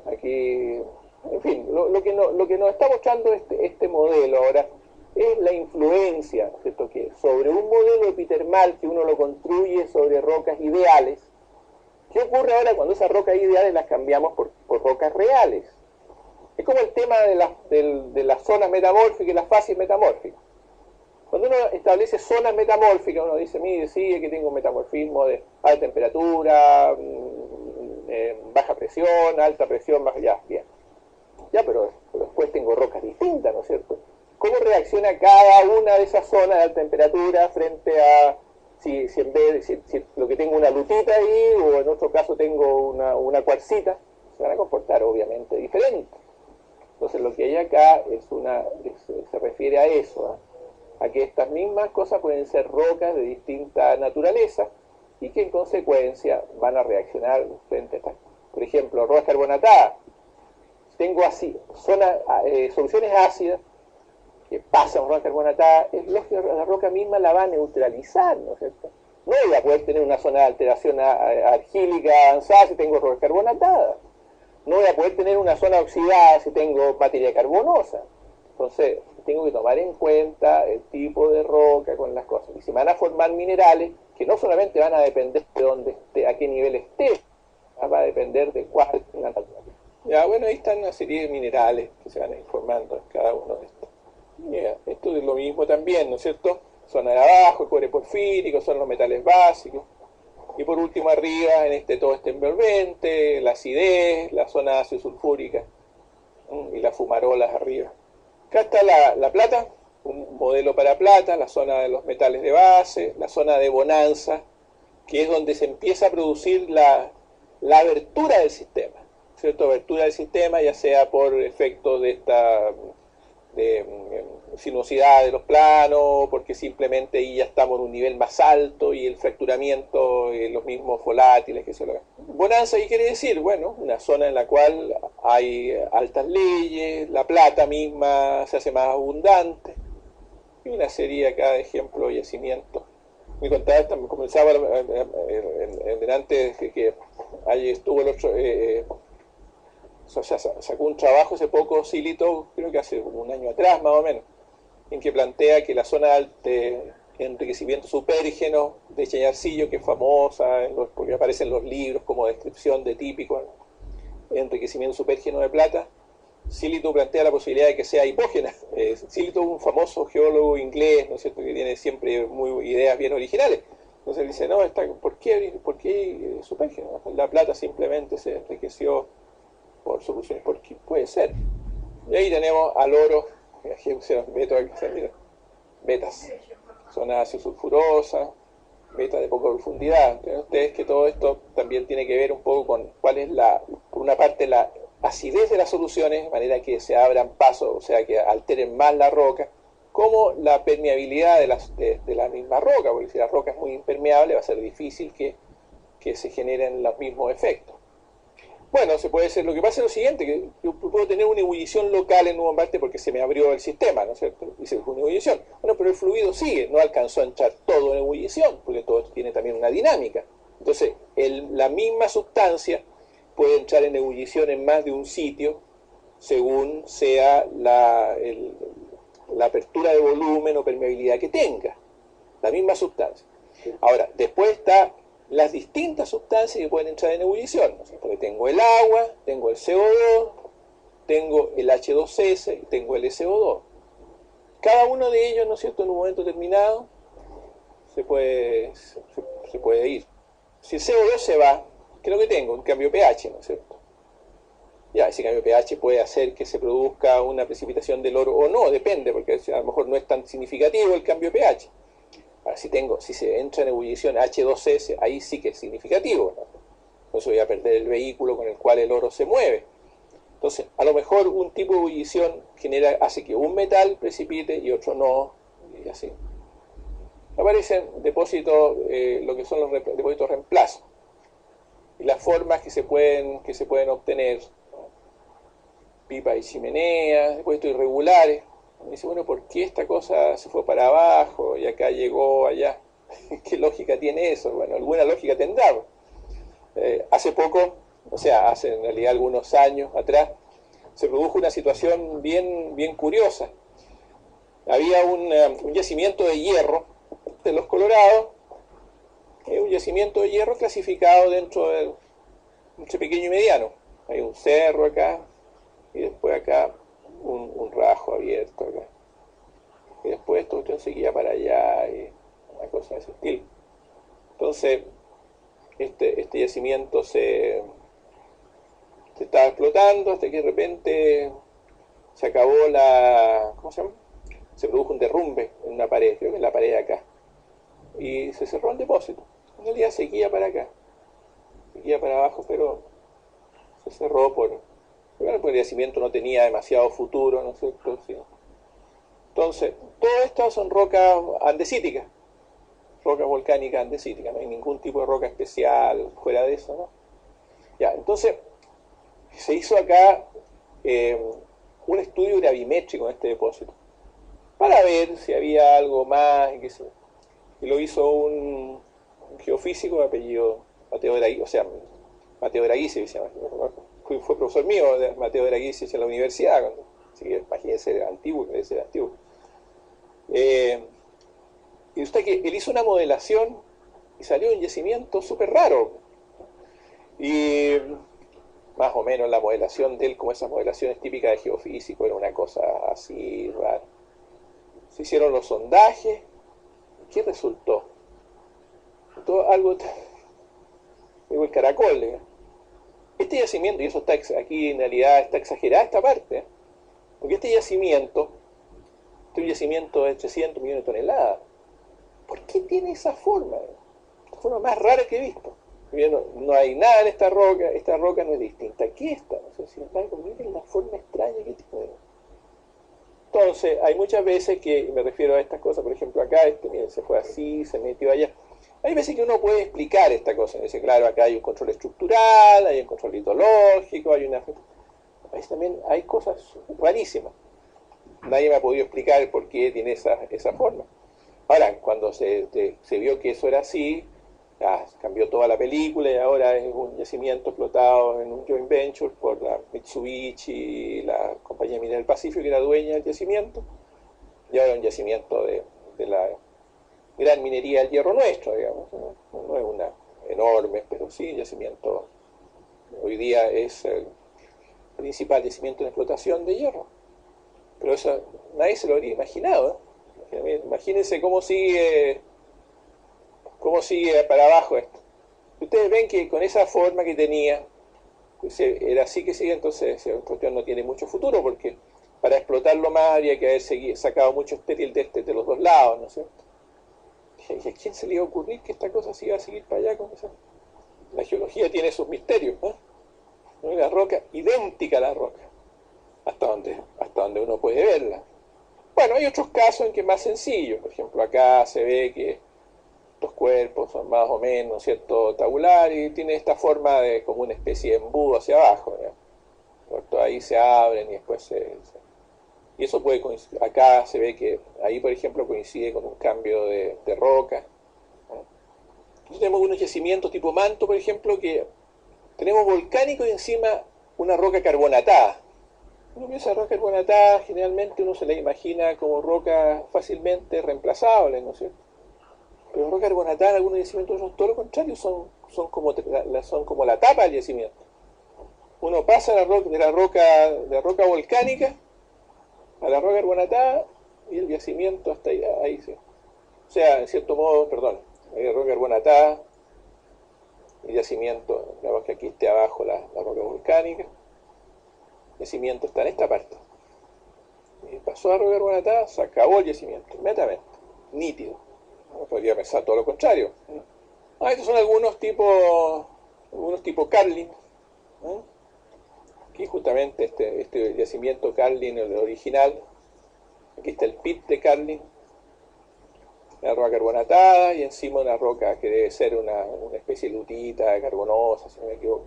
Aquí, en fin, lo que nos está mostrando este modelo ahora es la influencia, ¿cierto?, que sobre un modelo epitermal que uno lo construye sobre rocas ideales. ¿Qué ocurre ahora cuando esas rocas ideales las cambiamos por rocas reales? Es como el tema de las zonas metamórficas y las fases metamórficas. Cuando uno establece zonas metamórficas, uno dice, mire, sí, aquí tengo un metamorfismo de alta temperatura, baja presión, alta presión, baja, ya, bien. Ya, pero después tengo rocas distintas, ¿no es cierto? ¿Cómo reacciona cada una de esas zonas de alta temperatura frente a si en vez de, si lo que tengo una lutita ahí, o en otro caso tengo una cuarcita? Se van a comportar obviamente diferente. Entonces lo que hay acá se refiere a eso, a que estas mismas cosas pueden ser rocas de distinta naturaleza y que en consecuencia van a reaccionar frente a estas. Por ejemplo, rocas carbonatadas. Tengo así, soluciones ácidas que pasan roca carbonatada, es lógico que la roca misma la va a neutralizar, ¿no es cierto? No voy a poder tener una zona de alteración argílica avanzada si tengo roca carbonatada. No voy a poder tener una zona oxidada si tengo materia carbonosa. Entonces, tengo que tomar en cuenta el tipo de roca con las cosas. Y se van a formar minerales que no solamente van a depender de dónde esté, a qué nivel esté, va a depender de cuál. Ya, bueno, ahí están una serie de minerales que se van a ir formando en cada uno de estos. Esto es lo mismo también, ¿no es cierto? Zona de abajo, el cobre porfírico, son los metales básicos. Y por último arriba, todo este envolvente, la acidez, la zona ácido sulfúrica y las fumarolas arriba. Acá está la plata, un modelo para plata, la zona de los metales de base, la zona de bonanza, que es donde se empieza a producir la abertura del sistema, ¿cierto? Abertura del sistema, ya sea por efectos de esta sinuosidad de los planos, porque simplemente ahí ya estamos en un nivel más alto y el fracturamiento, los mismos volátiles que se lo ven. Bonanza, ¿qué quiere decir? Bueno, una zona en la cual hay altas leyes, la plata misma se hace más abundante, y una serie acá de ejemplos y yacimientos. Me contaba, comenzaba delante que ahí estuvo el otro, o sea, sacó un trabajo hace poco, Silito, creo que hace como un año atrás más o menos, en que plantea que la zona de enriquecimiento supérgeno de Chañarcillo, que es famosa, porque aparece en los libros como descripción de típico enriquecimiento supérgeno de plata, Silito plantea la posibilidad de que sea hipógena. Silito es un famoso geólogo inglés, ¿no es cierto?, que tiene siempre ideas bien originales. Entonces dice, no, ¿por qué supérgeno? La plata simplemente se enriqueció por soluciones, porque puede ser. Y ahí tenemos al oro, betas, zona ácido sulfurosa, beta de poca profundidad. Ven ustedes que todo esto también tiene que ver un poco con cuál es por una parte, la acidez de las soluciones, de manera que se abran pasos, o sea, que alteren más la roca, como la permeabilidad de la misma roca, porque si la roca es muy impermeable va a ser difícil que se generen los mismos efectos. Bueno, se puede hacer, lo que pasa es lo siguiente, que yo puedo tener una ebullición local en Nuevo Marte porque se me abrió el sistema, ¿no es cierto? Y se fue una ebullición. Bueno, pero el fluido sigue, no alcanzó a entrar todo en ebullición, porque todo esto tiene también una dinámica. Entonces, la misma sustancia puede entrar en ebullición en más de un sitio, según sea la apertura de volumen o permeabilidad que tenga. La misma sustancia. Ahora, después está las distintas sustancias que pueden entrar en ebullición, ¿no? Porque tengo el agua, tengo el CO2, tengo el H2S y tengo el SO2. Cada uno de ellos, ¿no es cierto?, en un momento determinado se puede ir. Si el CO2 se va, ¿qué es lo que tengo? Un cambio pH, ¿no es cierto? Ya, ese cambio pH puede hacer que se produzca una precipitación del oro o no, depende, porque a lo mejor no es tan significativo el cambio pH. Ahora, si se entra en ebullición H2S, ahí sí que es significativo, ¿no? Por eso voy a perder el vehículo con el cual el oro se mueve. Entonces, a lo mejor un tipo de ebullición hace que un metal precipite y otro no, y así. Aparecen depósitos, lo que son los depósitos reemplazo, y las formas que se pueden obtener, pipas y chimeneas, depósitos irregulares. Me dice, bueno, ¿por qué esta cosa se fue para abajo y acá llegó allá? ¿Qué lógica tiene eso? Bueno, alguna lógica tendrá. Hace poco, o sea, hace en realidad algunos años atrás, se produjo una situación bien curiosa. Había un yacimiento de hierro de los Colorados, un yacimiento de hierro clasificado dentro del entre pequeño y mediano. Hay un cerro acá, y después acá un rajo abierto acá. Y después esto seguía para allá, y una cosa de ese estilo. Entonces, este yacimiento se se estaba explotando hasta que de repente se acabó ¿cómo se llama? Se produjo un derrumbe en una pared, creo que en la pared de acá, y se cerró el depósito. En realidad seguía para acá, seguía para abajo, pero se cerró porque el yacimiento no tenía demasiado futuro, ¿no es cierto? Sí. Entonces, todo esto son rocas andesíticas, rocas volcánicas andesíticas, no hay ningún tipo de roca especial fuera de eso, ¿no? Ya, entonces, se hizo acá un estudio gravimétrico en este depósito, para ver si había algo más, y lo hizo un geofísico de apellido Mateo Draghisi, o sea, Mateo Draghisi, fue profesor mío de Mateo Draghisi en la universidad, así que imagínense, era antiguo, debe ser antiguo. Y usted que él hizo una modelación y salió un yacimiento súper raro. Y más o menos la modelación de él, como esas modelaciones típicas de geofísico, era una cosa así rara. Se hicieron los sondajes. ¿Qué resultó? Todo algo, digo, el caracol, ¿eh? Este yacimiento, y eso está aquí en realidad está exagerada esta parte, ¿eh? Porque este es un yacimiento de 300 millones de toneladas. ¿Por qué tiene esa forma? La forma más rara que he visto. No hay nada en esta roca no es distinta. ¿Qué está? No sé si miren la forma extraña que tiene. Entonces, hay muchas veces que, me refiero a estas cosas, por ejemplo acá, miren, se fue así, se metió allá. Hay veces que uno puede explicar esta cosa, dice, claro, acá hay un control estructural, hay un control litológico, hay una... A veces también hay cosas rarísimas. Nadie me ha podido explicar el por qué tiene esa forma. Ahora, cuando se vio que eso era así, cambió toda la película y ahora es un yacimiento explotado en un joint venture por la Mitsubishi y la compañía minera del Pacífico, que era dueña del yacimiento, y ahora es un yacimiento de la gran minería del hierro nuestro, digamos. No es una enorme, pero sí, yacimiento hoy día es el principal yacimiento de explotación de hierro. Pero eso nadie se lo habría imaginado, ¿eh? Imagínense cómo sigue para abajo esto. Ustedes ven que con esa forma que tenía, pues era así que sigue, entonces esa cuestión no tiene mucho futuro, porque para explotarlo más habría que haber sacado mucho estéril de los dos lados, ¿no es cierto? ¿Y a quién se le iba a ocurrir que esta cosa se iba a seguir para allá con eso? La geología tiene sus misterios, ¿no? Una roca idéntica a la roca, hasta donde uno puede verla. Bueno, hay otros casos en que es más sencillo. Por ejemplo, acá se ve que estos cuerpos son más o menos, ¿cierto?, tabular, y tiene esta forma de como una especie de embudo hacia abajo, ¿no? Ahí se abren y después y eso puede coincidir. Acá se ve que ahí, por ejemplo, coincide con un cambio de roca, ¿no? Entonces tenemos unos yacimientos tipo manto, por ejemplo, que tenemos volcánico y encima una roca carbonatada. Uno piensa roca carbonatada, generalmente uno se la imagina como roca fácilmente reemplazable, ¿no es cierto? Pero roca carbonatada en algunos yacimientos son todo lo contrario, son como la tapa del yacimiento. Uno pasa de la roca volcánica a la roca carbonatada y el yacimiento hasta ahí sí. O sea, en cierto modo, perdón, hay roca carbonatada, el yacimiento, digamos que aquí esté abajo la roca volcánica, el yacimiento está en esta parte. Y pasó a roca carbonatada, se acabó el yacimiento, inmediatamente, nítido. Uno podría pensar todo lo contrario. Estos son algunos tipos Carlin, ¿no? Aquí justamente este yacimiento Carlin, el original. Aquí está el pit de Carlin, una roca carbonatada y encima una roca que debe ser una especie de lutita carbonosa, si no me equivoco.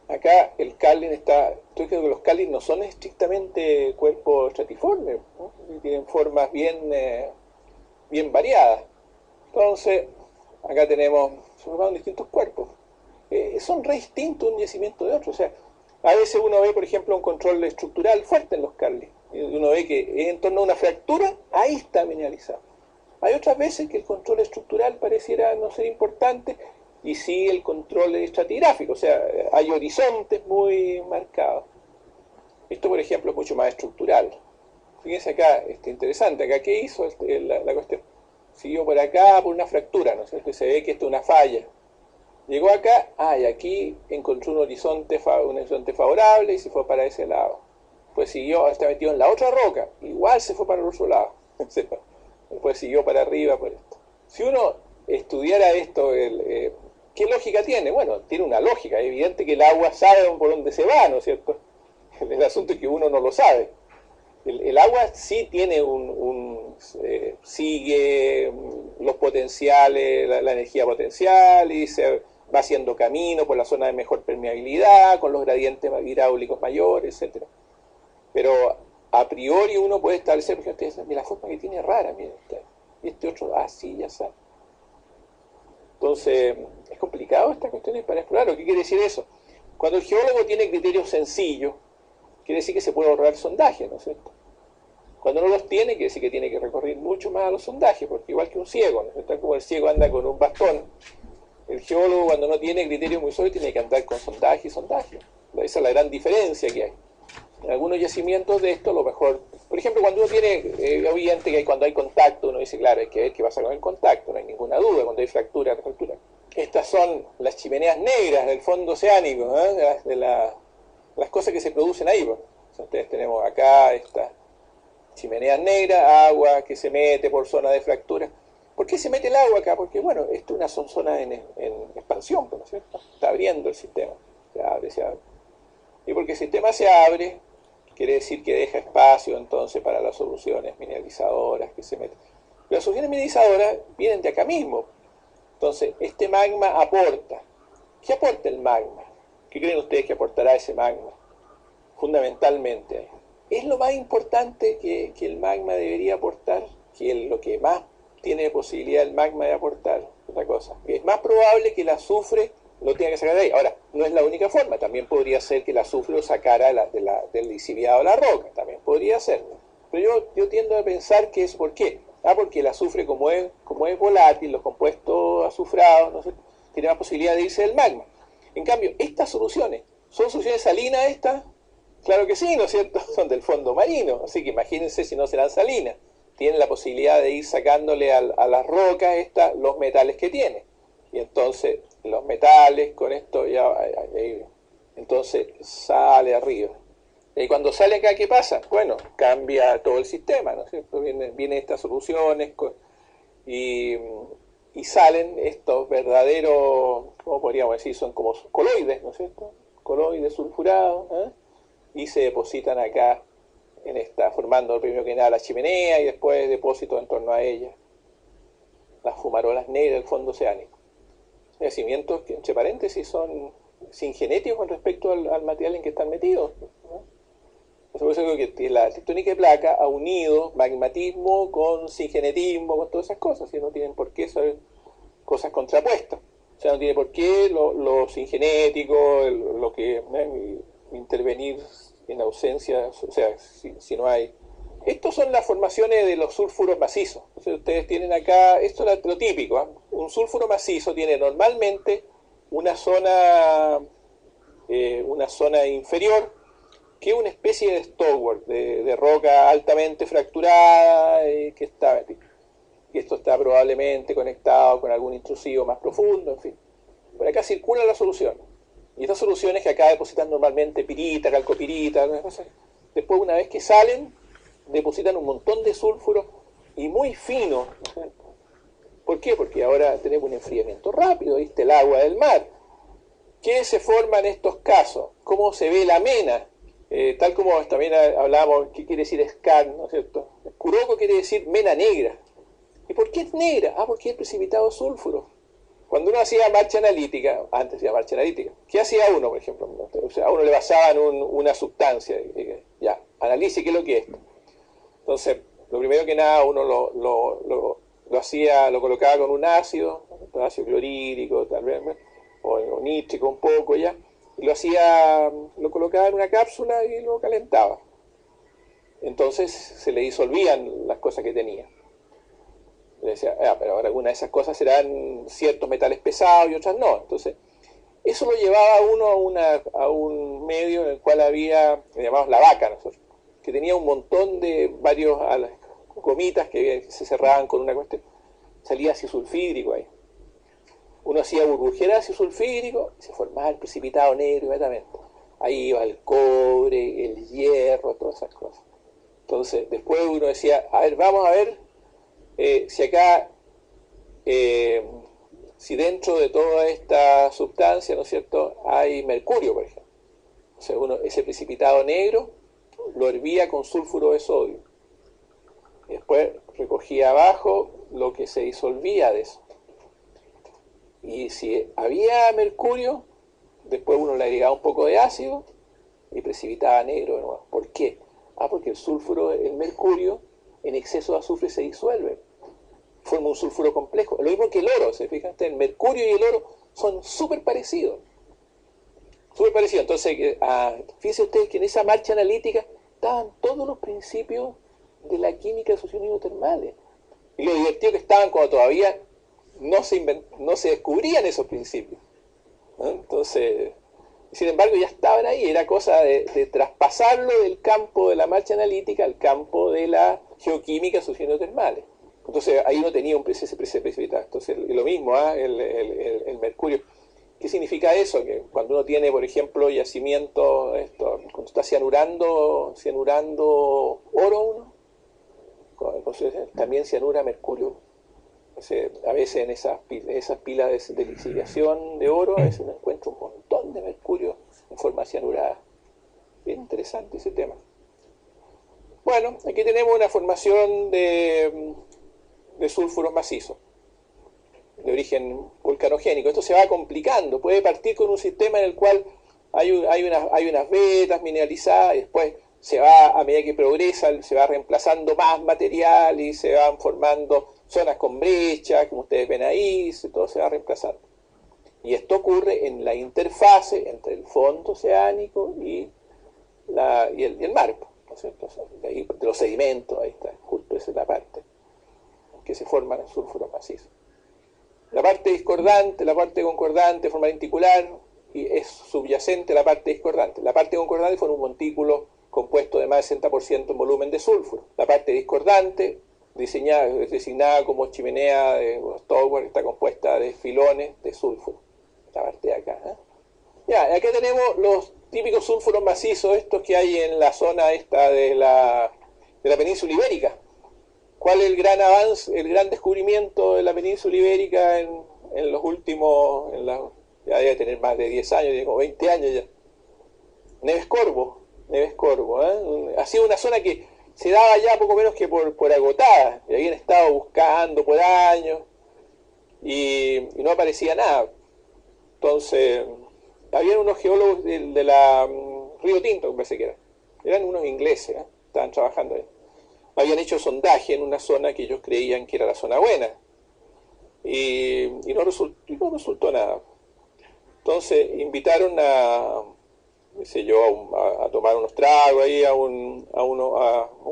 Acá el Carlin estoy creo que los Carlin no son estrictamente cuerpos estratiformes, ¿no? Tienen formas bien variadas. Entonces, acá se forman distintos cuerpos. Son re distintos un yacimiento de otro. O sea, a veces uno ve, por ejemplo, un control estructural fuerte en los Carlin. Y uno ve que en torno a una fractura, ahí está mineralizado. Hay otras veces que el control estructural pareciera no ser importante y sí el control estratigráfico. O sea, hay horizontes muy marcados. Esto, por ejemplo, es mucho más estructural. Fíjense acá, interesante, acá ¿qué hizo la cuestión? Siguió por acá por una fractura, ¿no es cierto? Se ve que esto es una falla. Llegó acá, y aquí encontró un horizonte favorable y se fue para ese lado. Pues siguió, está metido en la otra roca, igual se fue para el otro lado. Después siguió para arriba por esto. Si uno estudiara esto, ¿qué lógica tiene? Bueno, tiene una lógica, es evidente que el agua sabe por dónde se va, ¿no es cierto? El asunto es que uno no lo sabe. El agua sí tiene sigue los potenciales, la energía potencial, y se va haciendo camino por la zona de mejor permeabilidad, con los gradientes hidráulicos mayores, etcétera. Pero a priori uno puede establecer, por ejemplo, mira la forma que tiene rara, mira, y este otro, sí, ya sabe. Entonces, es complicado estas cuestiones para explorar. ¿Qué quiere decir eso? Cuando el geólogo tiene criterios sencillos, quiere decir que se puede ahorrar sondaje, ¿no es cierto? Cuando no los tiene, quiere decir que tiene que recorrer mucho más a los sondajes, porque igual que un ciego, ¿no es cierto? Como el ciego anda con un bastón, el geólogo cuando no tiene criterios muy sólidos tiene que andar con sondaje y sondaje. Esa es la gran diferencia que hay. En algunos yacimientos de esto, lo mejor, por ejemplo, cuando uno tiene, obviamente que cuando hay contacto, uno dice, claro, hay que ver qué pasa con el contacto, no hay ninguna duda, cuando hay fractura. Estas son las chimeneas negras del fondo oceánico, las cosas que se producen ahí. Pues. Entonces tenemos acá estas chimeneas negras, agua que se mete por zona de fractura. ¿Por qué se mete el agua acá? Porque, bueno, esto es una zona en expansión, ¿no es cierto? Está abriendo el sistema, se abre, se abre. Y porque el sistema se abre, quiere decir que deja espacio entonces para las soluciones mineralizadoras que se meten. Pero las soluciones mineralizadoras vienen de acá mismo. Entonces, este magma aporta. ¿Qué aporta el magma? ¿Qué creen ustedes que aportará ese magma? Fundamentalmente. ¿Es lo más importante que el magma debería aportar? Que lo que más tiene posibilidad el magma de aportar, otra cosa. Es más probable que el azufre lo tenga que sacar de ahí. Ahora, no es la única forma. También podría ser que el azufre lo sacara del lixiviado de la roca. También podría ser. Pero yo tiendo a pensar que es ¿por qué? Porque el azufre, como es volátil, los compuestos azufrados, ¿no sé? Tiene más posibilidad de irse del magma. En cambio, estas soluciones, ¿son soluciones salinas estas? Claro que sí, ¿no es cierto? Son del fondo marino. Así que imagínense si no serán salinas. Tienen la posibilidad de ir sacándole a las rocas estas los metales que tiene. Y entonces los metales con esto entonces sale arriba. Y cuando sale acá, ¿qué pasa? Bueno, cambia todo el sistema, ¿no es cierto? Vienen estas soluciones y salen estos verdaderos, ¿cómo podríamos decir? Son como coloides, ¿no es cierto? Coloides sulfurados, ¿eh? Y se depositan acá formando primero que nada la chimenea y después depósitos en torno a ella. Las fumarolas negras del fondo oceánico. Yacimientos que, entre paréntesis, son singenéticos con respecto al material en que están metidos, ¿no? Por eso digo que la tectónica de placa ha unido magmatismo con singenetismo, con todas esas cosas, y no tienen por qué ser cosas contrapuestas. O sea, no tiene por qué lo singenético, lo que intervenir en ausencia, o sea, si no hay. Estos son las formaciones de los sulfuros macizos. Entonces ustedes tienen acá, esto es lo típico, ¿eh? Un sulfuro macizo tiene normalmente una zona inferior, que es una especie de stonework, de roca altamente fracturada, que esto está probablemente conectado con algún intrusivo más profundo, en fin. Por acá circula la solución. Y estas soluciones que acá depositan normalmente pirita, calcopirita, después una vez que salen, depositan un montón de sulfuro y muy fino. ¿Por qué? Porque ahora tenemos un enfriamiento rápido, ¿viste? El agua del mar. ¿Qué se forma en estos casos? ¿Cómo se ve la mena? Tal como también hablábamos, ¿qué quiere decir scan? ¿No es cierto? Kuroko quiere decir mena negra. ¿Y por qué es negra? Porque es precipitado sulfuro. Cuando uno hacía marcha analítica, antes hacía marcha analítica, ¿qué hacía uno, por ejemplo? O sea, a uno le basaban una sustancia, ya, analice qué es lo que es esto. Entonces, lo primero que nada, uno lo hacía, lo colocaba con un ácido clorhídrico, tal vez, o nítrico un poco ya, y lo colocaba en una cápsula y lo calentaba. Entonces se le disolvían las cosas que tenía. Le decía, pero ahora algunas de esas cosas serán ciertos metales pesados y otras no. Entonces, eso lo llevaba uno a un medio en el cual había, le llamamos la vaca, nosotros, que tenía un montón de varios gomitas que se cerraban con una cuestión. Salía ácido sulfídrico ahí. uno hacía burbujear ácido sulfídrico y se formaba el precipitado negro inmediatamente. Ahí iba el cobre, el hierro, todas esas cosas. Entonces, después uno decía, a ver, vamos a ver si acá, si dentro de toda esta sustancia, ¿no es cierto?, hay mercurio, por ejemplo. O sea, uno, ese precipitado negro lo hervía con sulfuro de sodio. Y después recogía abajo lo que se disolvía de eso. Y si había mercurio, después uno le agregaba un poco de ácido y precipitaba negro de nuevo. ¿Por qué? Porque el sulfuro, el mercurio, en exceso de azufre se disuelve. Forma un sulfuro complejo. Lo mismo que el oro, ¿se fijan? El mercurio y el oro son súper parecidos. Súper parecidos. Entonces, fíjense ustedes que en esa marcha analítica estaban todos los principios de la química de soluciones hidrotermales. Y lo divertido que estaban cuando todavía no se descubrían esos principios, ¿no? Entonces, sin embargo, ya estaban ahí. Era cosa de traspasarlo del campo de la marcha analítica al campo de la geoquímica de soluciones hidrotermales. Entonces, ahí no tenía un proceso precipitado. Entonces, lo mismo, el mercurio. ¿Qué significa eso? Que cuando uno tiene, por ejemplo, yacimiento, cuando está cianurando oro uno, también cianura mercurio. A veces en esas pilas de lixiviación de oro, a veces uno encuentra un montón de mercurio en forma cianurada. Bien interesante ese tema. Bueno, aquí tenemos una formación de sulfuros macizos, de origen vulcanogénico. Esto se va complicando. Puede partir con un sistema en el cual hay unas vetas mineralizadas y después a medida que progresa, se va reemplazando más material y se van formando zonas con brechas, como ustedes ven ahí, todo se va reemplazando. Y esto ocurre en la interfase entre el fondo oceánico y el mar, ¿no es cierto? De los sedimentos, ahí está, justo esa es la parte que se forman los sulfuros macizos. La parte discordante, la parte concordante forma lenticular y es subyacente a la parte discordante. La parte concordante forma un montículo compuesto de más del 60% en volumen de sulfuro. La parte discordante, designada como chimenea de Stowell, está compuesta de filones de sulfuro. La parte de acá. Ya, acá tenemos los típicos sulfuros macizos, estos que hay en la zona esta de la península ibérica. ¿Cuál es el gran avance, el gran descubrimiento de la península ibérica en los últimos, ya debe tener más de 10 años, digo 20 años ya? Neves Corvo, ha sido una zona que se daba ya poco menos que por agotada, y habían estado buscando por años y no aparecía nada. Entonces, habían unos geólogos de la Río Tinto, me parece que eran unos ingleses, estaban trabajando ahí. Habían hecho sondaje en una zona que ellos creían que era la zona buena y no resultó nada. Entonces invitaron a tomar unos tragos ahí a un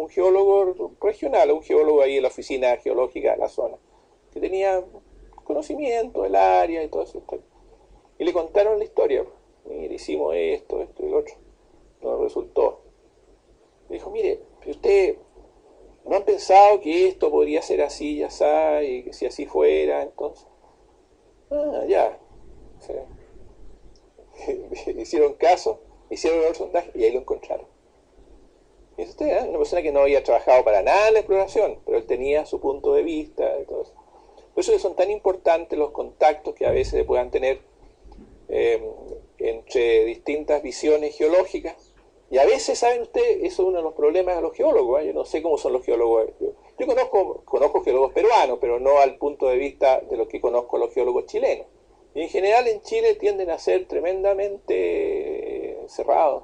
geólogo regional, a un geólogo ahí en la oficina geológica de la zona, que tenía conocimiento del área y todo eso. Y le contaron la historia. Mire, hicimos esto y lo otro. No resultó. Le dijo, mire, usted ¿no han pensado que esto podría ser así y así, y que si así fuera, entonces? Ya. Sí. Hicieron caso, hicieron el sondaje y ahí lo encontraron. Y usted, una persona que no había trabajado para nada en la exploración, pero él tenía su punto de vista y todo eso. Por eso que son tan importantes los contactos que a veces se puedan tener entre distintas visiones geológicas. Y a veces, ¿saben ustedes? Eso es uno de los problemas de los geólogos. Yo no sé cómo son los geólogos. Yo conozco geólogos peruanos, pero no al punto de vista de lo que conozco los geólogos chilenos. Y en general en Chile tienden a ser tremendamente cerrados,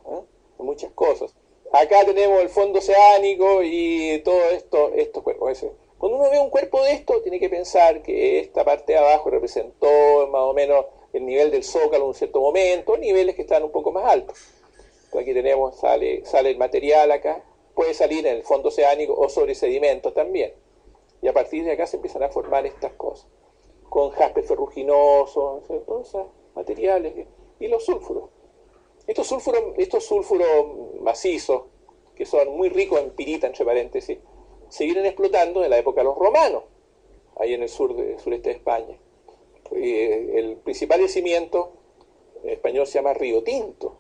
en muchas cosas. Acá tenemos el fondo oceánico y todo estos cuerpos. Cuando uno ve un cuerpo de esto, tiene que pensar que esta parte de abajo representó más o menos el nivel del zócalo en un cierto momento, niveles que están un poco más altos. Entonces aquí tenemos, sale el material acá, puede salir en el fondo oceánico o sobre sedimentos también. Y a partir de acá se empiezan a formar estas cosas, con jaspe ferruginoso, todos esos materiales, y los sulfuros. Estos sulfuros macizos, que son muy ricos en pirita, entre paréntesis, se vienen explotando en la época de los romanos, ahí en el sureste de España. el principal yacimiento en español se llama Río Tinto.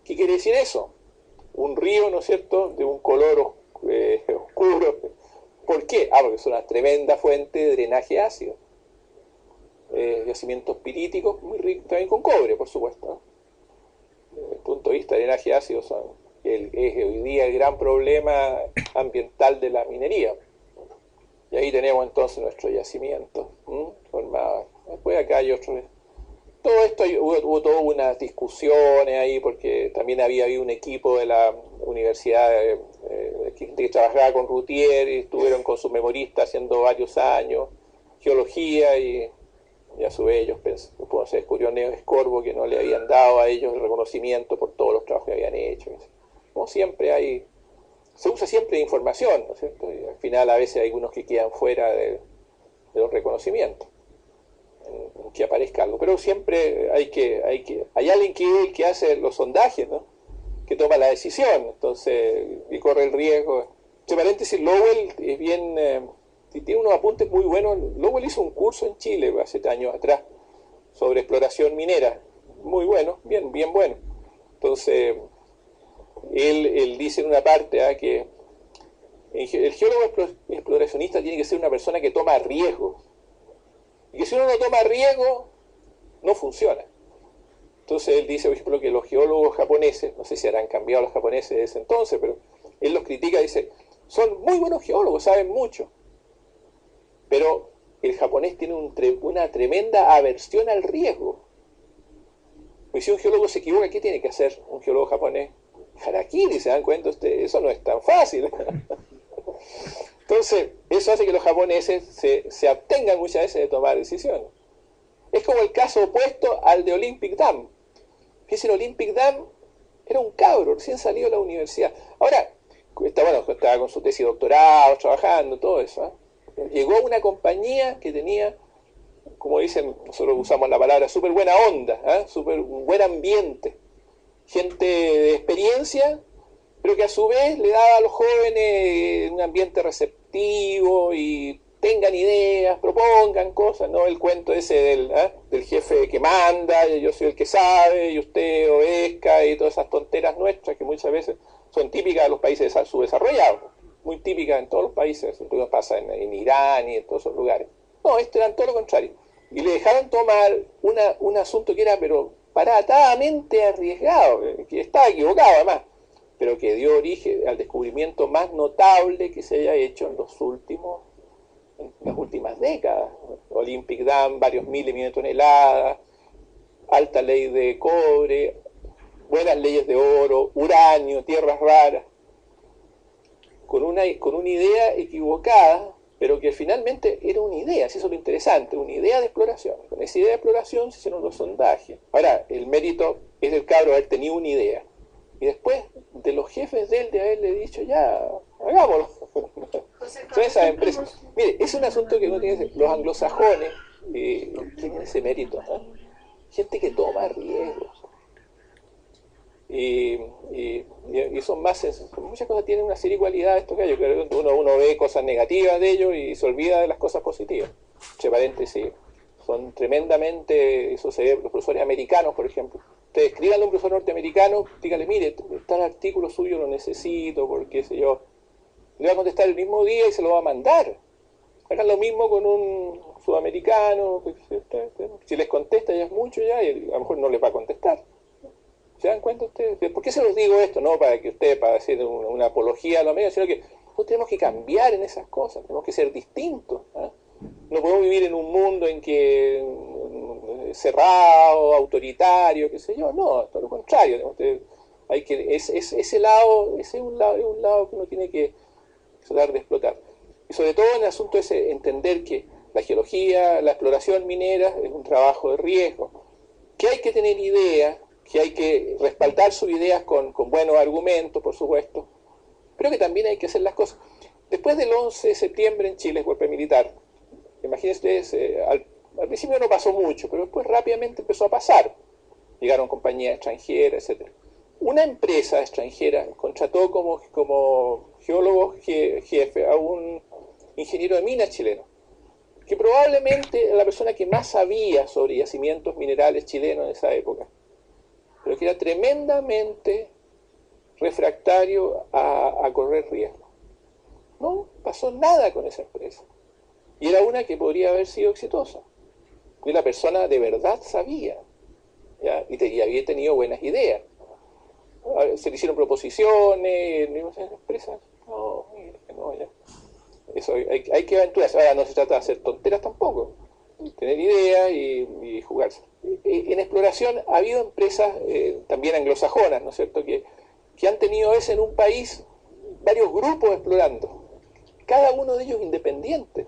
¿Qué quiere decir eso? Un río, ¿no es cierto?, de un color oscuro. ¿Por qué? Porque es una tremenda fuente de drenaje ácido. Yacimientos piríticos, muy ricos, también con cobre, por supuesto, ¿no? Desde el punto de vista de drenaje ácido, es hoy día el gran problema ambiental de la minería. Y ahí tenemos entonces nuestro yacimiento formado. Después acá hay otros. Todo esto hubo todas unas discusiones ahí, porque también había habido un equipo de la universidad que trabajaba con Routier y estuvieron con sus memoristas haciendo varios años geología y a su vez ellos se descubrió Neo Escorbo que no le habían dado a ellos el reconocimiento por todos los trabajos que habían hecho. Como siempre se usa siempre información, ¿no es cierto? Y al final a veces hay algunos que quedan fuera de los reconocimientos, en que aparezca algo, pero siempre hay alguien que hace los sondajes, ¿no?, que toma la decisión, entonces, y corre el riesgo. Entre paréntesis, Lowell es bien, tiene unos apuntes muy buenos. Lowell hizo un curso en Chile hace años atrás sobre exploración minera, muy bueno, bien bueno. Entonces, él dice en una parte que el geólogo exploracionista tiene que ser una persona que toma riesgos, y que si uno no toma riesgo, no funciona. Entonces él dice, por ejemplo, que los geólogos japoneses, no sé si habrán cambiado los japoneses de ese entonces, pero él los critica, dice, son muy buenos geólogos, saben mucho, pero el japonés tiene una tremenda aversión al riesgo. Pues si un geólogo se equivoca, ¿qué tiene que hacer un geólogo japonés? Harakiri, ¿se dan cuenta ustedes? Eso no es tan fácil. Entonces, eso hace que los japoneses se abstengan muchas veces de tomar decisiones. Es como el caso opuesto al de Olympic Dam. Fíjense, el Olympic Dam era un cabro, recién salido de la universidad. Ahora, estaba con su tesis de doctorado, trabajando, todo eso, ¿eh? Llegó una compañía que tenía, como dicen, nosotros usamos la palabra súper buena onda, súper buen ambiente, gente de experiencia, pero que a su vez le daba a los jóvenes un ambiente receptivo y tengan ideas, propongan cosas, no el cuento ese del jefe que manda, yo soy el que sabe, y usted obedezca, y todas esas tonteras nuestras que muchas veces son típicas de los países subdesarrollados, muy típicas en todos los países, entonces pasa en Irán y en todos esos lugares. No, esto era todo lo contrario. Y le dejaron tomar un asunto que era, pero paratadamente arriesgado, que estaba equivocado además, pero que dio origen al descubrimiento más notable que se haya hecho en las últimas décadas. Olympic Dam, varios miles y millones de toneladas, alta ley de cobre, buenas leyes de oro, uranio, tierras raras, con una idea equivocada, pero que finalmente era una idea, eso es lo interesante, una idea de exploración. Con esa idea de exploración se hicieron los sondajes. Ahora, el mérito es del cabro haber tenido una idea. Y después de los jefes de él, de haberle dicho, ya, hagámoslo. Son esas empresas. Mire, es un asunto que no tiene. Los anglosajones tienen ese mérito, ¿eh? Gente que toma riesgos. Y son más. Muchas cosas tienen una serie de cualidades. Esto que yo creo que uno ve cosas negativas de ellos y se olvida de las cosas positivas. Entre paréntesis, son tremendamente. Eso se ve, los profesores americanos, por ejemplo. Ustedes escriban a un profesor norteamericano, díganle, mire, tal artículo suyo lo necesito, porque sé yo. Le va a contestar el mismo día y se lo va a mandar. Hagan lo mismo con un sudamericano. Si les contesta ya es mucho ya, y a lo mejor no les va a contestar. ¿Se dan cuenta ustedes? ¿Por qué se los digo esto? No para que ustedes, para hacer una apología a los medios, sino que nosotros tenemos que cambiar en esas cosas, tenemos que ser distintos. No podemos vivir en un mundo en que cerrado, autoritario, qué sé yo, no, todo lo contrario. Ese lado, ese es un lado que uno tiene que tratar de explotar. Y sobre todo en el asunto ese, entender que la geología, la exploración minera es un trabajo de riesgo, que hay que tener ideas, que hay que respaldar sus ideas con buenos argumentos, por supuesto, pero que también hay que hacer las cosas. Después del 11 de septiembre en Chile, el golpe militar, imagínense ustedes, al principio no pasó mucho, pero después rápidamente empezó a pasar. Llegaron compañías extranjeras, etc. Una empresa extranjera contrató como geólogo jefe a un ingeniero de minas chileno. que probablemente era la persona que más sabía sobre yacimientos minerales chilenos en esa época, pero que era tremendamente refractario a correr riesgo. No pasó nada con esa empresa. Y era una que podría haber sido exitosa. Y la persona de verdad sabía, ¿ya? Y había tenido buenas ideas. Se le hicieron proposiciones, empresas, no, mire, no, ya. Eso hay que aventurarse. Ahora no se trata de hacer tonteras tampoco, tener ideas y jugarse. En exploración ha habido empresas también anglosajonas, ¿no es cierto?, que han tenido a veces en un país varios grupos explorando, cada uno de ellos independiente,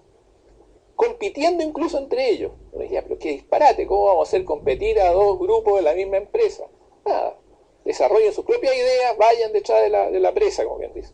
compitiendo incluso entre ellos. Uno decía, pero qué disparate, ¿cómo vamos a hacer competir a dos grupos de la misma empresa? Nada, desarrollen sus propias ideas, vayan detrás de la presa, como bien dice.